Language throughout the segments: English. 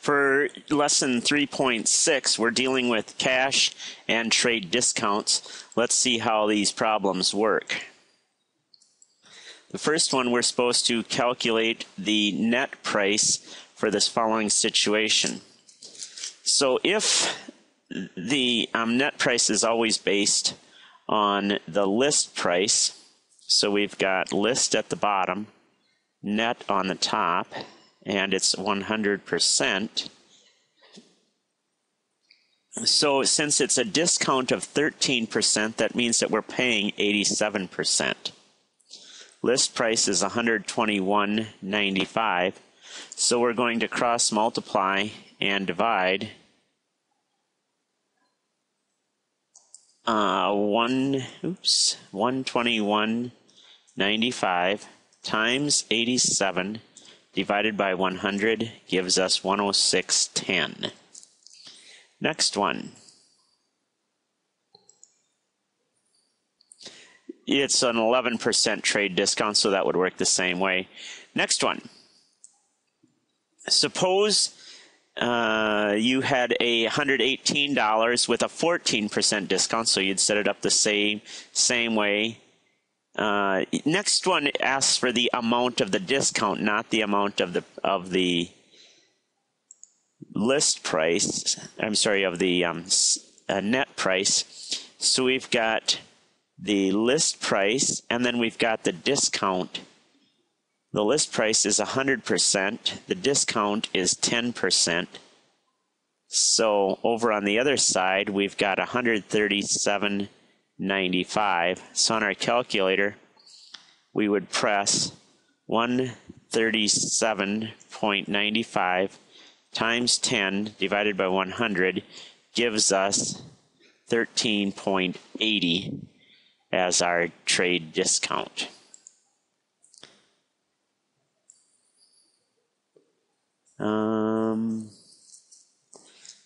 For lesson 3.6, we're dealing with cash and trade discounts. Let's see how these problems work. The first one, we're supposed to calculate the net price for this following situation. So if the net price is always based on the list price, so we've got list at the bottom, net on the top, and it's 100%. So since it's a discount of 13%, that means that we're paying 87%. List price is $121.95. So we're going to cross multiply and divide 121.95 times 87 divided by 100 gives us 106.10. Next one. It's an 11% trade discount, so that would work the same way. Next one. Suppose you had $118 with a 14% discount, so you'd set it up the same way. Next one asks for the amount of the discount, not the amount of the list price. I'm sorry, of the net price. So we've got the list price, and then we've got the discount. The list price is 100%. The discount is 10%. So over on the other side, we've got 137.95. So on our calculator, we would press 137.95 times 10 divided by 100 gives us 13.80 as our trade discount.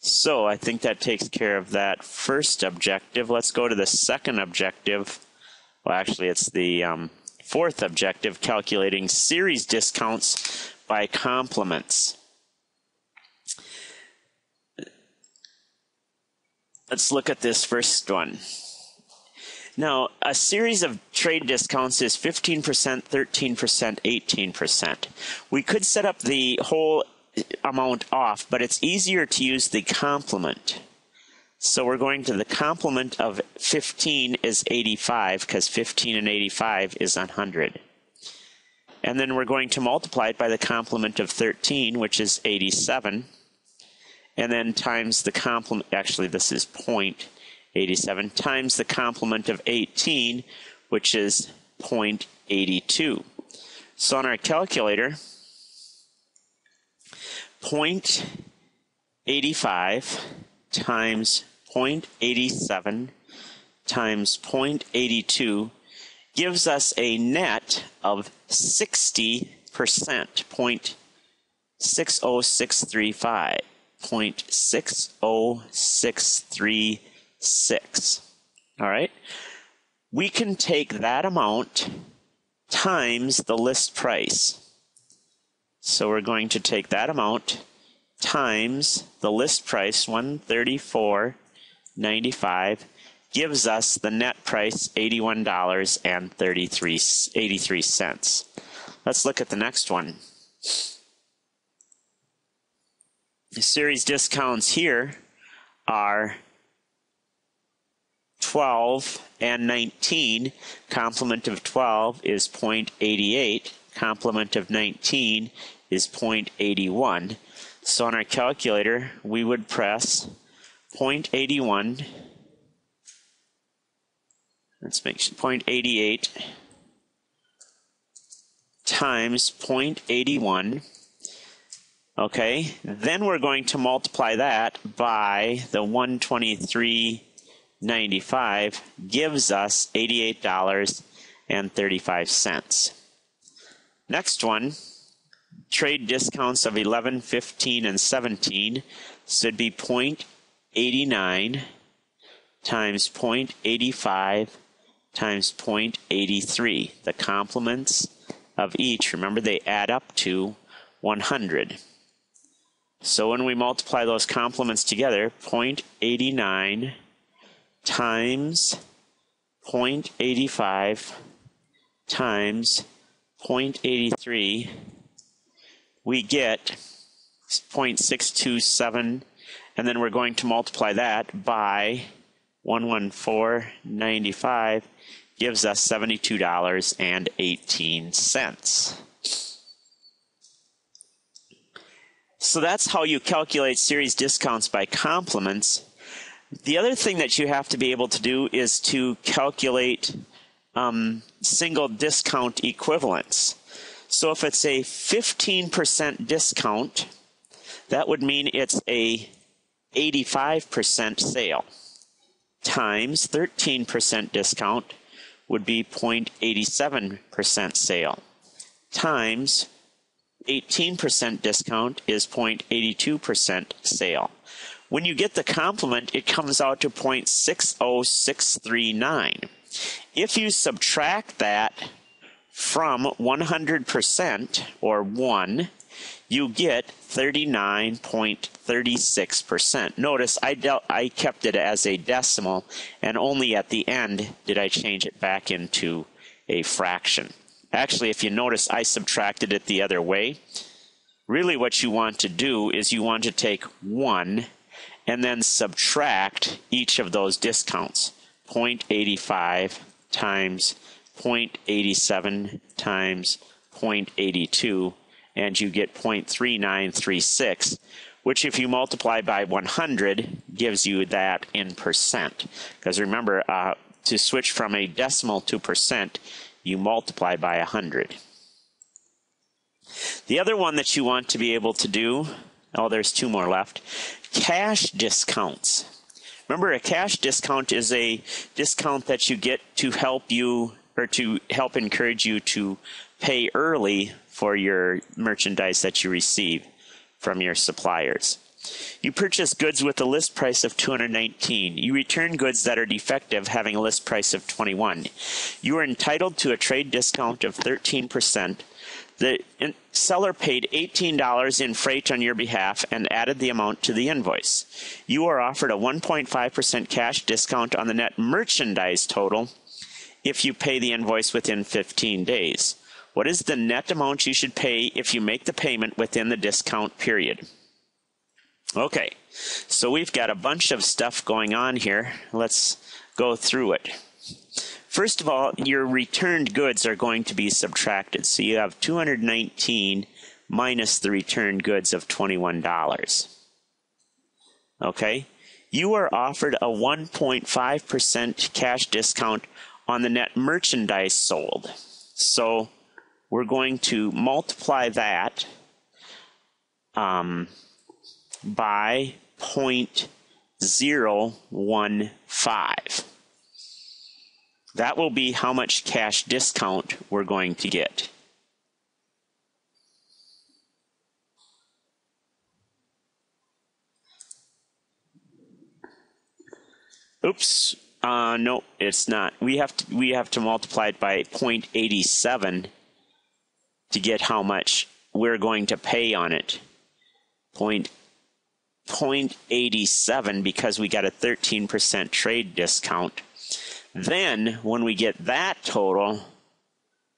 So I think that takes care of that first objective. Let's go to the second objective. Well, actually, it's the fourth objective, calculating series discounts by complements. Let's look at this first one. Now, a series of trade discounts is 15%, 13%, 18%. We could set up the whole amount off, but it's easier to use the complement. So we're going to the complement of 15 is 85, because 15 and 85 is 100. And then we're going to multiply it by the complement of 13, which is 87. And then times the complement, actually this is 0.87, times the complement of 18, which is 0.82. So on our calculator, 0.85 times 0.87 times 0.82 gives us a net of 60%, 0.60635, 0.60636. All right? We can take that amount times the list price. So we're going to take that amount times the list price, $134.95, gives us the net price, $81.83. Let's look at the next one. The series discounts here are 12 and 19. Complement of 12 is 0.88. Complement of 19 is 0.81. So on our calculator, we would press 0.81. Let's make sure, 0.88 times 0.81. Okay, then we're going to multiply that by the 123.95, gives us $88.35. Next one, trade discounts of 11, 15, and 17. So it'd be 0.89 times 0.85 times 0.83. The complements of each, remember, they add up to 100. So when we multiply those complements together, 0.89 times 0.85 times 0.83, we get 0.627, and then we're going to multiply that by 114.95, gives us $72.18. So that's how you calculate series discounts by complements. The other thing that you have to be able to do is to calculate single discount equivalents. So if it's a 15% discount, that would mean it's a 85% sale, times 13% discount would be 0.87% sale, times 18% discount is 0.82% sale. When you get the complement, it comes out to 0.60639. If you subtract that from 100%, or 1, you get 39.36%. Notice I kept it as a decimal, and only at the end did I change it back into a fraction. Actually, if you notice, I subtracted it the other way. Really what you want to do is you want to take 1 and then subtract each of those discounts. 0.85 times 0.87 times 0.82, and you get 0.3936, which if you multiply by 100 gives you that in percent. Because remember, to switch from a decimal to percent, you multiply by 100. The other one that you want to be able to do, there's 2 more left, cash discounts. Remember, a cash discount is a discount that you get to help you, or to help encourage you to pay early for your merchandise that you receive from your suppliers. You purchase goods with a list price of $219. You return goods that are defective having a list price of $21. You are entitled to a trade discount of 13%. The seller paid $18 in freight on your behalf and added the amount to the invoice. You are offered a 1.5% cash discount on the net merchandise total if you pay the invoice within 15 days. What is the net amount you should pay if you make the payment within the discount period? Okay, so we've got a bunch of stuff going on here. Let's go through it. First of all, your returned goods are going to be subtracted. So you have $219 minus the returned goods of $21. Okay, you are offered a 1.5% cash discount on the net merchandise sold. So we're going to multiply that by 0.015. That will be how much cash discount we're going to get. Oops, no, it's not. We have to multiply it by 0.87 to get how much we're going to pay on it. 0.87 because we got a 13% trade discount. Then, when we get that total,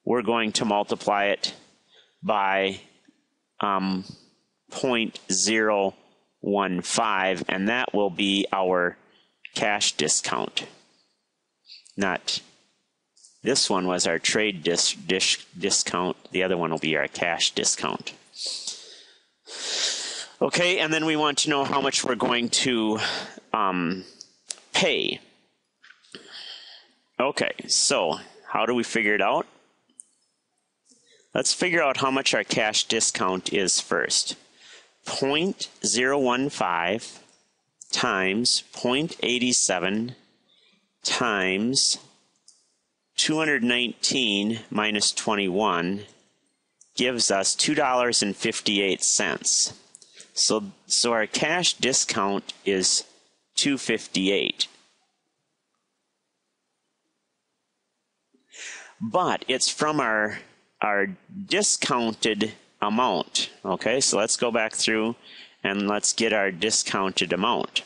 we're going to multiply it by 0.015, and that will be our cash discount. Not this one was our trade discount. The other one will be our cash discount. Okay, and then we want to know how much we're going to pay. Okay, so how do we figure it out? Let's figure out how much our cash discount is first. 0.015 times 0.87 times 219 minus 21 gives us $2.58. So our cash discount is $2.58. But it's from our discounted amount. Okay, so let's go back through and let's get our discounted amount,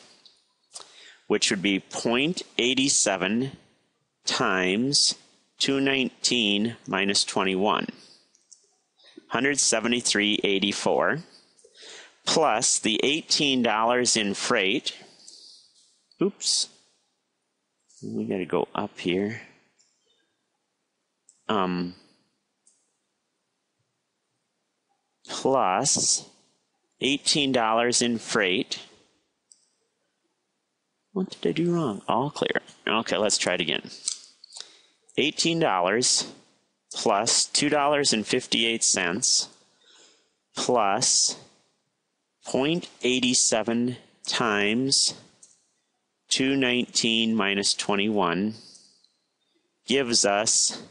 which would be 0.87 times 219 minus 21, 173.84, plus the $18 in freight. Oops, we got to go up here. Plus $18 in freight. What did I do wrong? All clear. Okay, let's try it again. $18 plus $2.58 plus 0.87 times 219 minus 21 gives us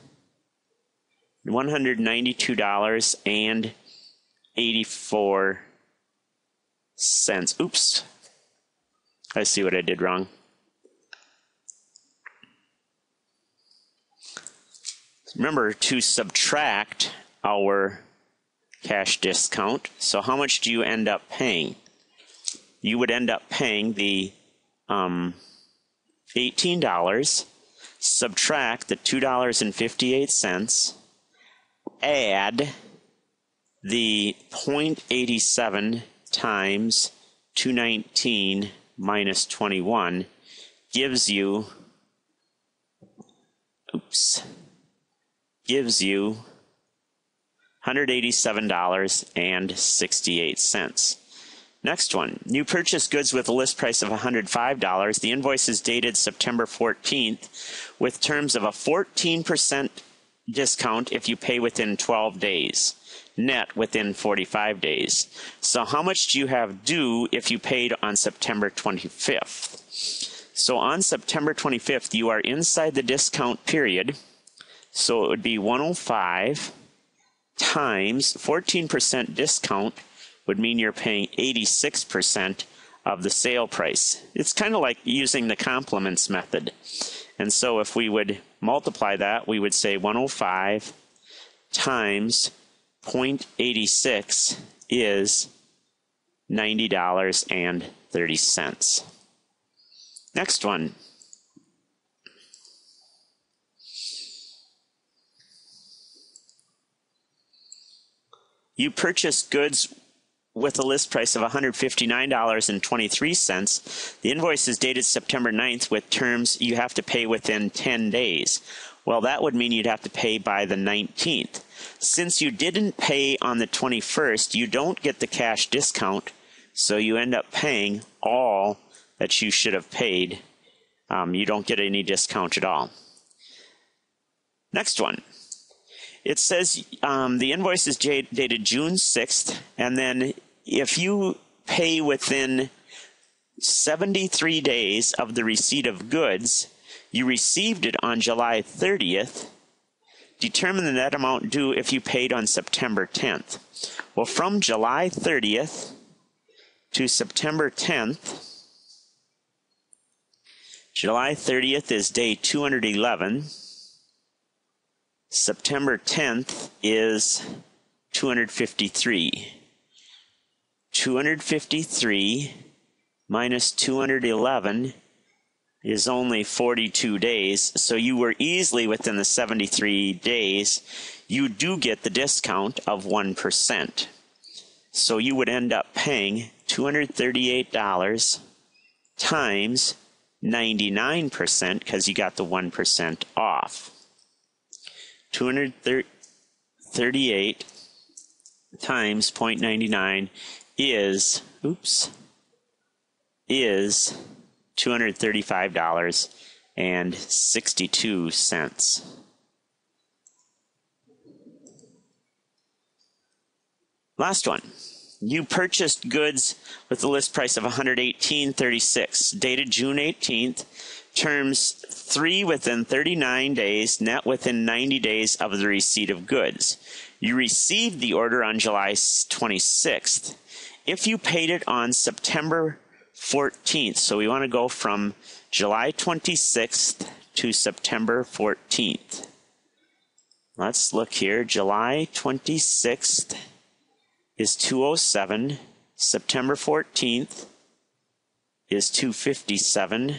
$192.84. Oops. I see what I did wrong. Remember to subtract our cash discount. So how much do you end up paying? You would end up paying the $18, subtract the $2.58, add the 0.87 times 219 minus 21 gives you $187.68. Next one, you purchase goods with a list price of $105. The invoice is dated September 14th with terms of a 14% discount if you pay within 12 days, net within 45 days. So how much do you have due if you paid on September 25th? So on September 25th, you are inside the discount period. So it would be 105 times 14% discount would mean you're paying 86% of the sale price. It's kind of like using the complements method. And so if we would multiply that, we would say 105 times 0.86 is $90.30. Next one. You purchase goods with a list price of $159.23. The invoice is dated September 9th with terms you have to pay within 10 days. Well, that would mean you'd have to pay by the 19th. Since you didn't pay on the 21st, you don't get the cash discount, so you end up paying all that you should have paid. You don't get any discount at all. Next one. It says the invoice is dated June 6th, and then if you pay within 73 days of the receipt of goods, you received it on July 30th, determine the net amount due if you paid on September 10th. Well, from July 30th to September 10th, July 30th is day 211. September 10th is 253. 253 minus 211 is only 42 days, so you were easily within the 73 days. You do get the discount of 1%. So you would end up paying $238 times 99% because you got the 1% off. 238 times 0.99 is $235.62. Last one. You purchased goods with a list price of $118.36, dated June 18th, terms 3 within 39 days, net within 90 days of the receipt of goods. You received the order on July 26th. If you paid it on September 14th, so we want to go from July 26th to September 14th. Let's look here. July 26th is 207. September 14th is 257.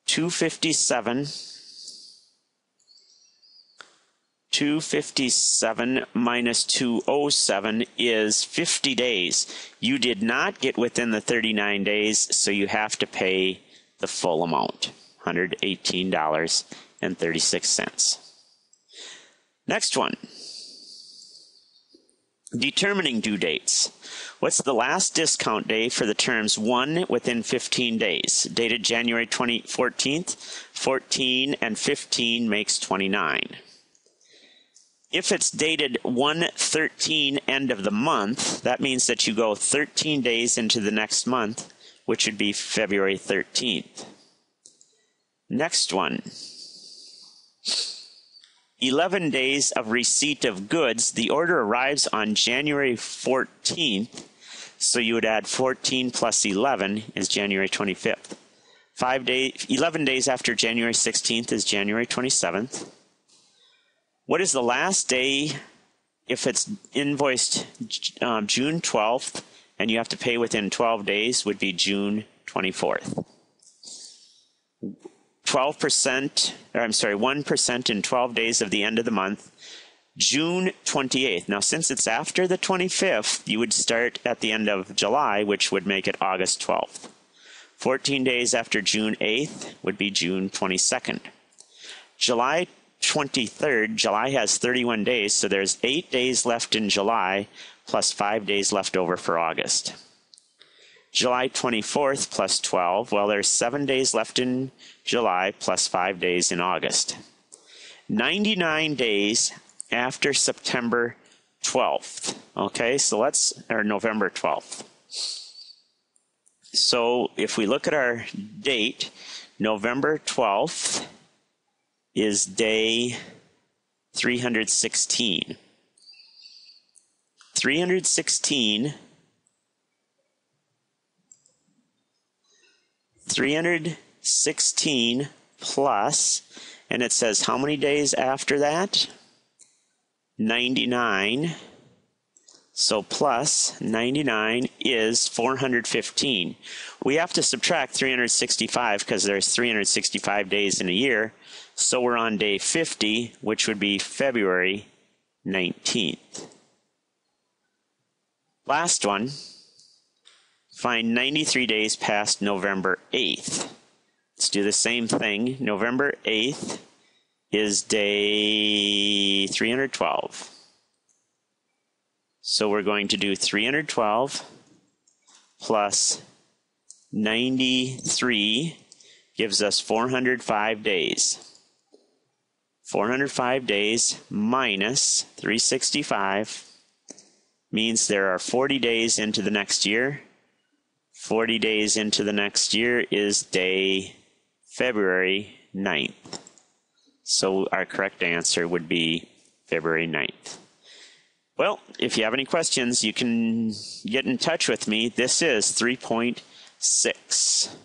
257 minus 207 is 50 days. You did not get within the 39 days, so you have to pay the full amount, $118.36. Next one. Determining due dates. What's the last discount day for the terms 1 within 15 days? Dated January 14th, 14 and 15 makes 29. If it's dated 1/13 end of the month, that means that you go 13 days into the next month, which would be February 13th. Next one. 11 days of receipt of goods. The order arrives on January 14th, so you would add 14 plus 11 is January 25th. 11 days after January 16th is January 27th. What is the last day if it's invoiced June 12th and you have to pay within 12 days would be June 24th. 1% in 12 days of the end of the month, June 28th. Now, since it's after the 25th, you would start at the end of July, which would make it August 12th. 14 days after June 8th would be June 22nd. July 23rd, July has 31 days, so there's 8 days left in July, plus 5 days left over for August. July 24th plus 12, well, there's 7 days left in July, plus 5 days in August. 99 days after September 12th, okay, so or November 12th. So if we look at our date, November 12th is day 316. 316 plus, and it says how many days after that? 99. So plus 99 is 415. We have to subtract 365 because there's 365 days in a year. So we're on day 50, which would be February 19th. Last one. Find 93 days past November 8th. Let's do the same thing. November 8th is day 312. So we're going to do 312 plus 93 gives us 405 days. 405 days minus 365 means there are 40 days into the next year. 40 days into the next year is day February 9th. So our correct answer would be February 9th. Well, if you have any questions, you can get in touch with me. This is 3.6.